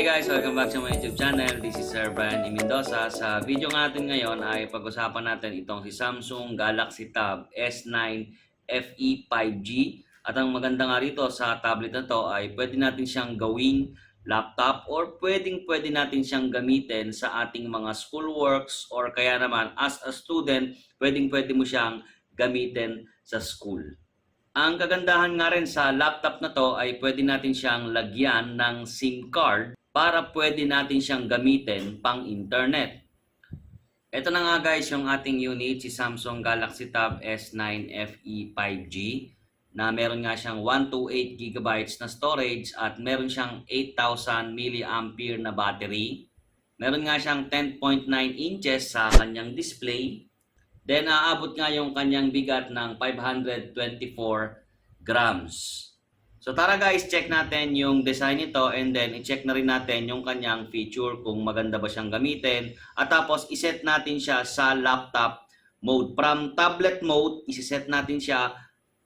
Hi guys! Welcome back sa my YouTube channel. This is Sir Brian E. Mendoza. Sa video natin ngayon ay pag-usapan natin itong si Samsung Galaxy Tab S9 FE 5G. At ang maganda nga rito sa tablet na to ay pwede natin siyang gawing laptop or pwede natin siyang gamitin sa ating mga schoolworks or kaya naman as a student, pwede mo siyang gamitin sa school. Ang kagandahan nga rin sa laptop na to ay pwede natin siyang lagyan ng SIM card para pwede natin siyang gamitin pang internet. Ito na nga guys yung ating unit, si Samsung Galaxy Tab S9 FE 5G na meron nga siyang 128GB na storage at meron siyang 8,000 mAh na battery. Meron nga siyang 10.9 inches sa kanyang display. Then, aabot nga yung kanyang bigat ng 524 grams. So, tara guys, check natin yung design nito and then i-check na rin natin yung kanyang feature kung maganda ba siyang gamitin. At tapos, iset natin siya sa laptop mode. From tablet mode, isiset natin siya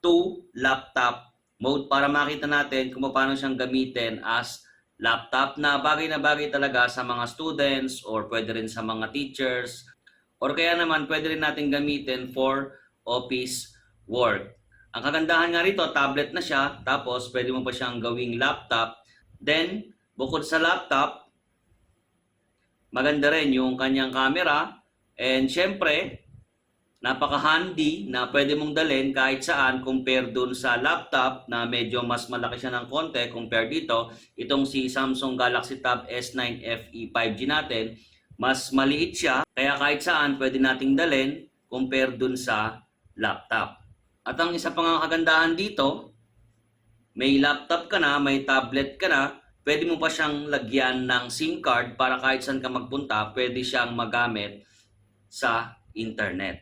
to laptop mode para makita natin kung paano siyang gamitin as laptop na bagay talaga sa mga students or pwede rin sa mga teachers. Or kaya naman, pwede rin natin gamitin for office work. Ang kagandahan nga rito, tablet na siya, tapos pwede mo pa siyang gawing laptop. Then, bukod sa laptop, maganda rin yung kanyang camera. And syempre, napaka-handy na pwede mong dalhin kahit saan compare dun sa laptop na medyo mas malaki siya ng konti compare dito. Itong si Samsung Galaxy Tab S9 FE 5G natin, mas maliit siya, kaya kahit saan pwede nating dalhin compare dun sa laptop. At ang isa pang kagandahan dito, may laptop ka na, may tablet ka na, pwede mo pa siyang lagyan ng SIM card para kahit saan ka magpunta, pwede siyang magamit sa internet.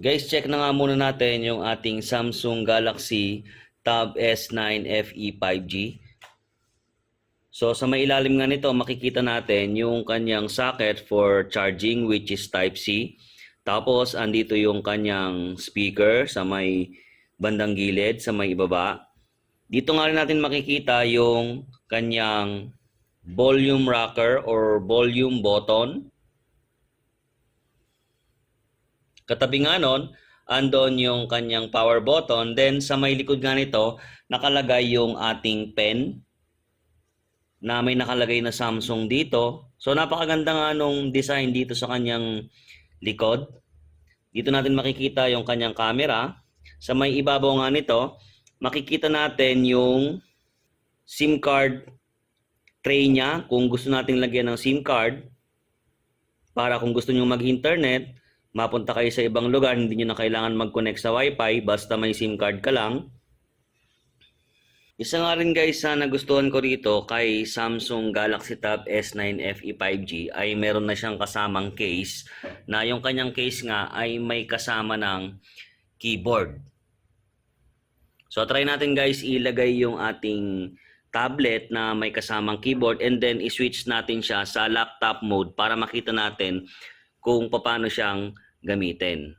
Guys, check na nga muna natin yung ating Samsung Galaxy Tab S9 FE 5G. So sa may ilalim nga nito, makikita natin yung kanyang socket for charging which is Type-C. Tapos andito yung kanyang speaker sa may bandang gilid, sa may ibaba. Dito nga rin natin makikita yung kanyang volume rocker or volume button. Katabi nga nun, andon yung kanyang power button. Then sa may likod nga nito, nakalagay yung ating pen na may nakalagay na Samsung dito. So napakaganda nga nung design dito sa kanyang likod. Dito natin makikita yung kanyang camera. Sa may ibabaw nga nito, makikita natin yung SIM card tray niya kung gusto nating lagyan ng SIM card para kung gusto niyo mag-internet, mapunta kayo sa ibang lugar, hindi niyo na kailangan mag-connect sa Wi-Fi, basta may SIM card ka lang. Isa nga rin guys sa nagustuhan ko rito kay Samsung Galaxy Tab S9 FE 5G ay meron na siyang kasamang case na yung kanyang case nga ay may kasama ng keyboard. So try natin guys ilagay yung ating tablet na may kasamang keyboard and then i-switch natin siya sa laptop mode para makita natin kung paano siyang gamitin.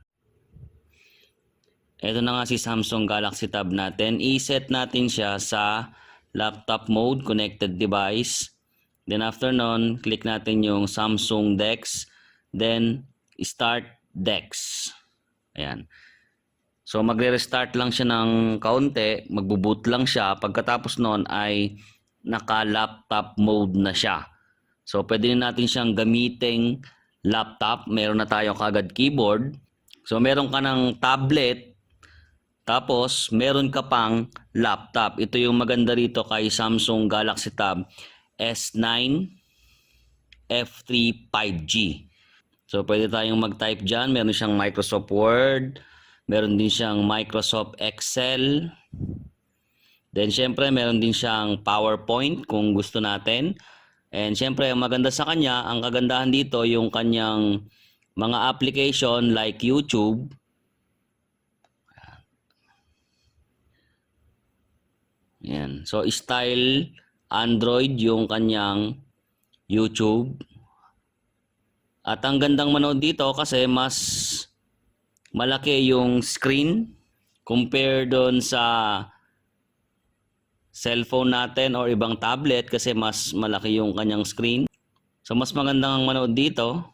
Ito na nga si Samsung Galaxy Tab natin. I-set natin siya sa laptop mode, connected device. Then after nun, click natin yung Samsung DeX. Then start DeX. Ayan. So magre-restart lang siya ng kaunti, magbo-boot lang siya. Pagkatapos nun ay naka-laptop mode na siya. So pwede natin siyang gamiting laptop. Meron na tayo kagad keyboard. So meron ka ng tablet. Tapos, meron ka pang laptop. Ito yung maganda rito kay Samsung Galaxy Tab S9 F3 5G. So, pwede tayong mag-type dyan. Meron siyang Microsoft Word. Meron din siyang Microsoft Excel. Then, syempre, meron din siyang PowerPoint kung gusto natin. And, syempre, ang maganda sa kanya, ang kagandahan dito, yung kanyang mga application like YouTube. Yan. So, style Android yung kanyang YouTube. At ang gandang manood dito kasi mas malaki yung screen compare doon sa cellphone natin or ibang tablet kasi mas malaki yung kanyang screen. So mas magandang manood dito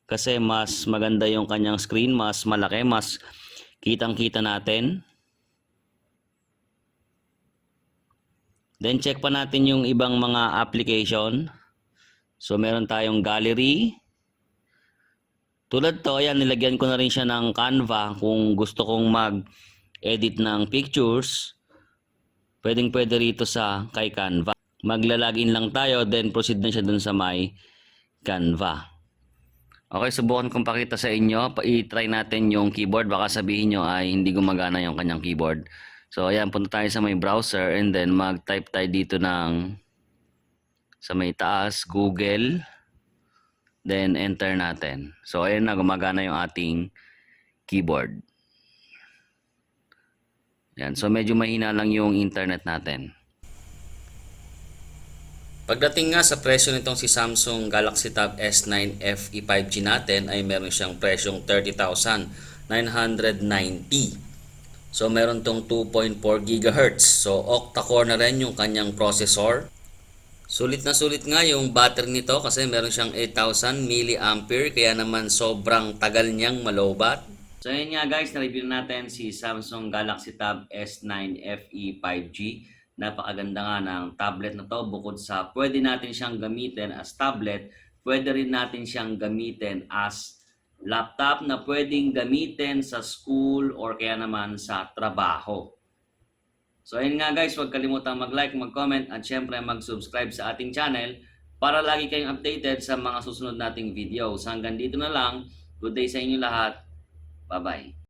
kasi mas maganda yung kanyang screen, mas malaki, mas kitang-kita natin. Then check pa natin yung ibang mga application. So meron tayong gallery. Tulad to, ayan, nilagyan ko na rin siya ng Canva kung gusto kong mag-edit ng pictures. Pwedeng-pwede rito sa kay Canva. Magla-login lang tayo, then proceed na siya dun sa may Canva. Okay, subukan kong pakita sa inyo. I-try natin yung keyboard. Baka sabihin nyo ay hindi gumagana yung kanyang keyboard. So, ayan, punta tayo sa may browser and then mag-type tayo dito ng sa may taas, Google. Then, enter natin. So, ayan na, gumagana yung ating keyboard. Yan. So medyo mahina lang yung internet natin. Pagdating nga sa presyo nitong si Samsung Galaxy Tab S9 FE 5G natin ay meron siyang presyong 30,990. So meron tong 2.4 GHz. So octa-core na rin yung kanyang processor. Sulit na sulit nga yung battery nito kasi meron siyang 8,000 mAh kaya naman sobrang tagal niyang malobat. So yun nga guys, na-review natin si Samsung Galaxy Tab S9 FE 5G. Napakaganda nga ng tablet na to. Bukod sa pwede natin siyang gamitin as tablet, pwede rin natin siyang gamitin as laptop na pwedeng gamitin sa school or kaya naman sa trabaho. So yun nga guys, huwag kalimutang mag-like, mag-comment at syempre mag-subscribe sa ating channel para lagi kayong updated sa mga susunod nating videos. Hanggang dito na lang. Good day sa inyo lahat. Bye-bye.